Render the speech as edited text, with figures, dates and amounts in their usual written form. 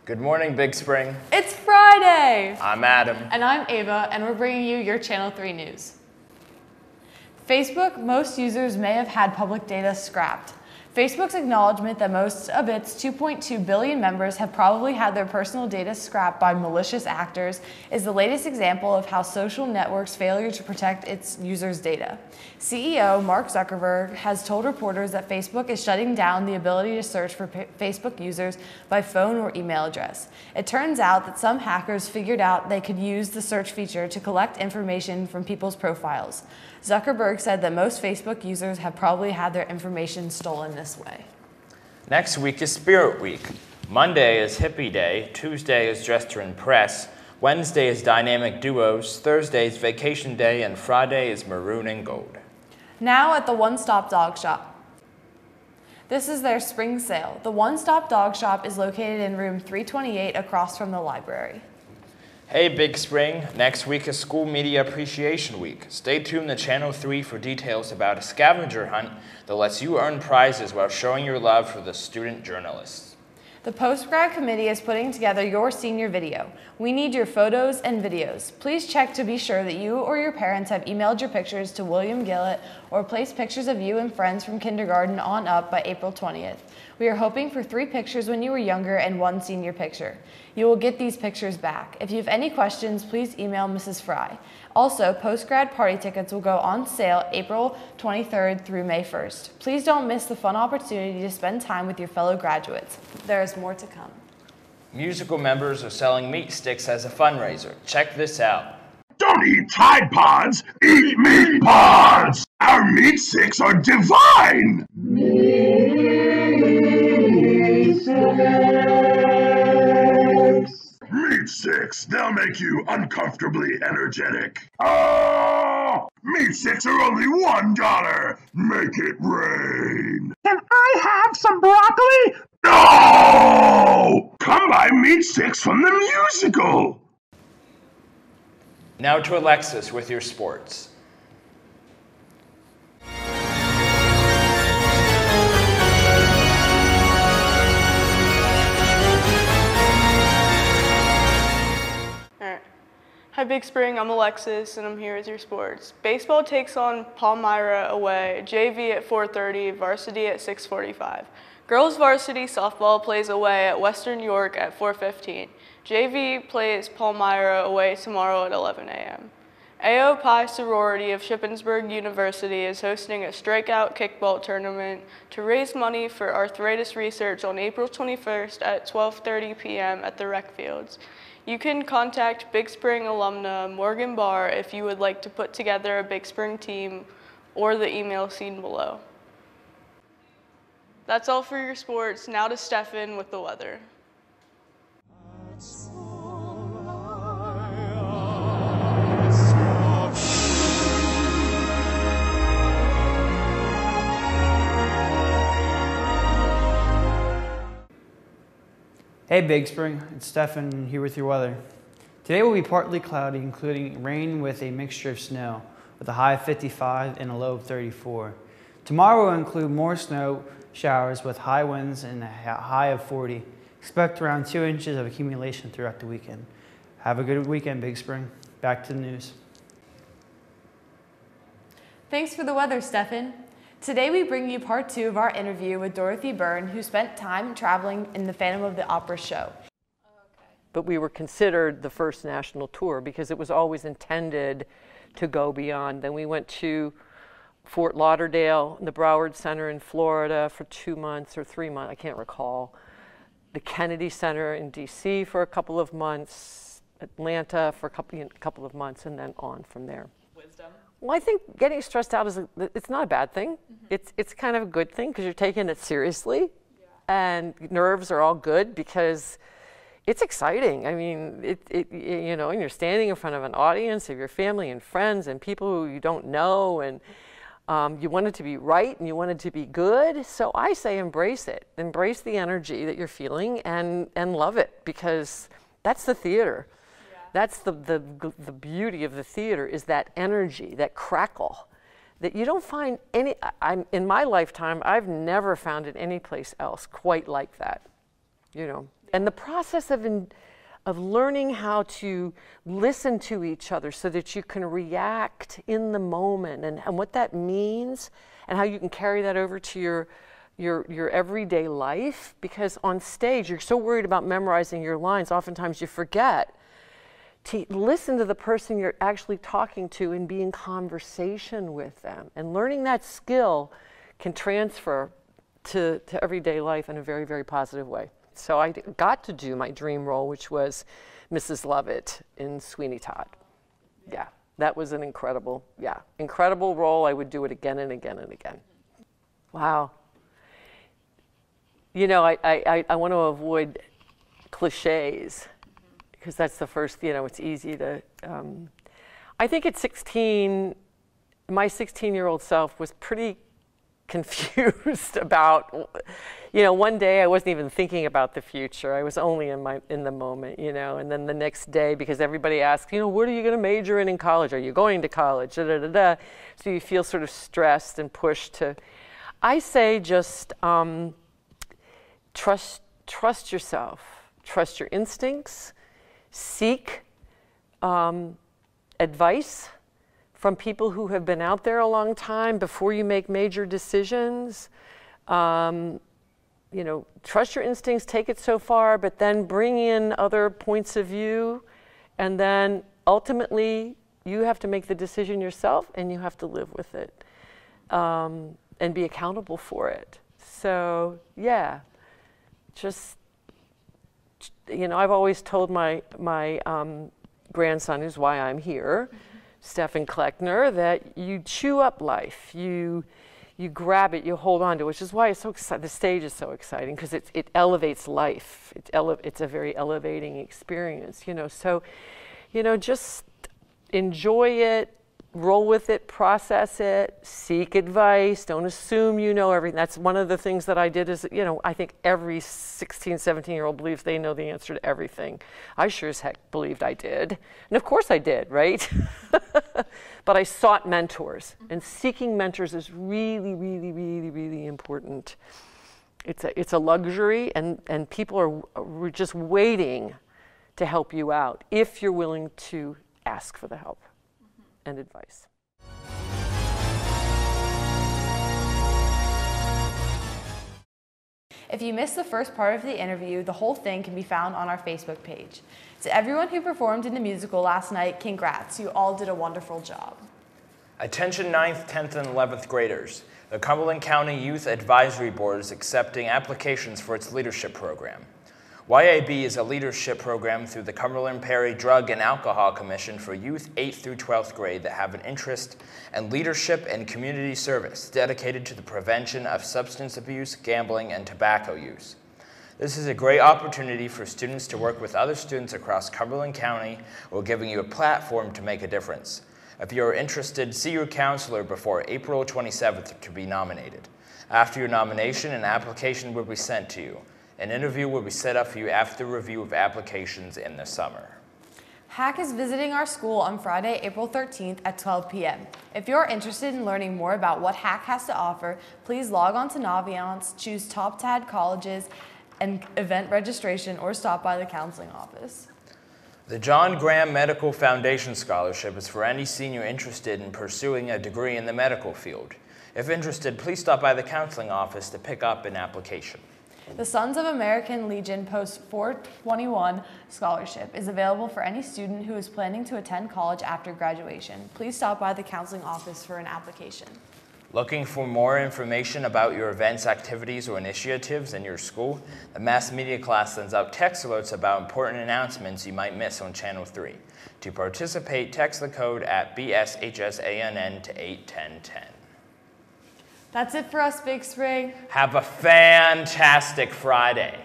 Good morning, Big Spring. It's Friday! I'm Adam. And I'm Ava, and we're bringing you your Channel 3 news. Facebook, most users may have had public data scrapped. Facebook's acknowledgement that most of its 2.2 billion members have probably had their personal data scrapped by malicious actors is the latest example of how social networks' failure to protect its users' data. CEO Mark Zuckerberg has told reporters that Facebook is shutting down the ability to search for Facebook users by phone or email address. It turns out that some hackers figured out they could use the search feature to collect information from people's profiles. Zuckerberg said that most Facebook users have probably had their information stolen this way. Next week is Spirit Week. Monday is Hippie Day, Tuesday is Dress to Impress, Wednesday is Dynamic Duos, Thursday is Vacation Day, and Friday is Maroon and Gold. Now at the One Stop Dog Shop. This is their spring sale. The One Stop Dog Shop is located in room 328 across from the library. Hey Big Spring, next week is School Media Appreciation Week. Stay tuned to Channel 3 for details about a scavenger hunt that lets you earn prizes while showing your love for the student journalists. The Postgrad Committee is putting together your senior video. We need your photos and videos. Please check to be sure that you or your parents have emailed your pictures to William Gillett or placed pictures of you and friends from kindergarten on up by April 20th. We are hoping for 3 pictures when you were younger and 1 senior picture. You will get these pictures back. If you have any questions, please email Mrs. Fry. Also, Postgrad party tickets will go on sale April 23rd through May 1st. Please don't miss the fun opportunity to spend time with your fellow graduates. There is more to come. Musical members are selling meat sticks as a fundraiser. Check this out. Don't eat Tide Pods, eat Meat Pods! Our meat sticks are divine! Meat sticks, they'll make you uncomfortably energetic. Oh! Meat sticks are only $1. Make it rain. Can I have some broccoli? No! Come buy meat sticks from the musical. Now to Alexis with your sports. Hi Big Spring, I'm Alexis and I'm here with your sports. Baseball takes on Palmyra away, JV at 4:30, varsity at 6:45. Girls varsity softball plays away at Western York at 4:15. JV plays Palmyra away tomorrow at 11 a.m. AO Pi Sorority of Shippensburg University is hosting a strikeout kickball tournament to raise money for arthritis research on April 21st at 12:30 p.m. at the rec fields. You can contact Big Spring alumna Morgan Barr if you would like to put together a Big Spring team or the email seen below. That's all for your sports. Now to Stefan with the weather. Hey Big Spring, it's Stefan here with your weather. Today will be partly cloudy, including rain with a mixture of snow, with a high of 55 and a low of 34. Tomorrow will include more snow showers with high winds and a high of 40. Expect around 2 inches of accumulation throughout the weekend. Have a good weekend, Big Spring. Back to the news. Thanks for the weather, Stefan. Today we bring you part 2 of our interview with Dorothy Byrne, who spent time traveling in the Phantom of the Opera show. But we were considered the first national tour because it was always intended to go beyond. Then we went to Fort Lauderdale, the Broward Center in Florida for 2 months or 3 months, I can't recall. The Kennedy Center in DC for a couple of months, Atlanta for a couple of months, and then on from there. Wisdom. Well, I think getting stressed out it's not a bad thing. Mm-hmm. It's kind of a good thing because you're taking it seriously, and nerves are all good because it's exciting. I mean, you know, and you're standing in front of an audience of your family and friends and people who you don't know, and you want it to be right and you want it to be good. So I say embrace it. Embrace the energy that you're feeling and love it, because that's the theater. That's the beauty of the theater, is that energy, that crackle, that you don't find in my lifetime, I've never found it any place else quite like that, you know. and the process of learning how to listen to each other so that you can react in the moment, and what that means, and how you can carry that over to your everyday life. Because on stage, you're so worried about memorizing your lines, oftentimes you forget to listen to the person you're actually talking to and be in conversation with them. And learning that skill can transfer to everyday life in a very, very positive way. So I got to do my dream role, which was Mrs. Lovett in Sweeney Todd. Yeah, that was an incredible role. I would do it again and again and again. Wow. You know, I want to avoid cliches, because that's the first, it's easy to, I think at 16, my 16-year-old self was pretty confused about, one day I wasn't even thinking about the future. I was only in the moment, and then the next day, because everybody asks, what are you going to major in college? Are you going to college? Da, da, da, da. So you feel sort of stressed and pushed to, I say just trust yourself, trust your instincts, seek advice from people who have been out there a long time before you make major decisions. Trust your instincts, take it so far, but then bring in other points of view, and then ultimately you have to make the decision yourself, and you have to live with it and be accountable for it. So yeah, just I've always told my grandson, who's why I'm here, Stefan Kleckner, that you chew up life, you grab it, you hold on to it, which is why it's so exciting. The stage is so exciting, because it elevates life. It's a very elevating experience, So, just enjoy it, roll with it, process it, seek advice. Don't assume you know everything. That's one of the things that I did is, I think every 16, 17-year-old believes they know the answer to everything. I sure as heck believed I did. And of course I did, right? But I sought mentors. And seeking mentors is really, really, really, really important. It's a luxury, and people are just waiting to help you out if you're willing to ask for the help and advice. If you missed the first part of the interview, the whole thing can be found on our Facebook page. To everyone who performed in the musical last night, congrats. You all did a wonderful job. Attention 9th, 10th, and 11th graders. The Cumberland County Youth Advisory Board is accepting applications for its leadership program. YAB is a leadership program through the Cumberland Perry Drug and Alcohol Commission for youth 8th through 12th grade that have an interest in leadership and community service dedicated to the prevention of substance abuse, gambling, and tobacco use. This is a great opportunity for students to work with other students across Cumberland County while giving you a platform to make a difference. If you are interested, see your counselor before April 27th to be nominated. After your nomination, an application will be sent to you. An interview will be set up for you after review of applications in the summer. HAC is visiting our school on Friday, April 13th at 12 p.m. If you're interested in learning more about what HAC has to offer, please log on to Naviance, choose Top TAD colleges and event registration, or stop by the counseling office. The John Graham Medical Foundation Scholarship is for any senior interested in pursuing a degree in the medical field. If interested, please stop by the counseling office to pick up an application. The Sons of American Legion Post 421 Scholarship is available for any student who is planning to attend college after graduation. Please stop by the counseling office for an application. Looking for more information about your events, activities, or initiatives in your school? The mass media class sends out text alerts about important announcements you might miss on Channel 3. To participate, text the code at BSHSANN to 81010. That's it for us, Big Spring. Have a fantastic Friday.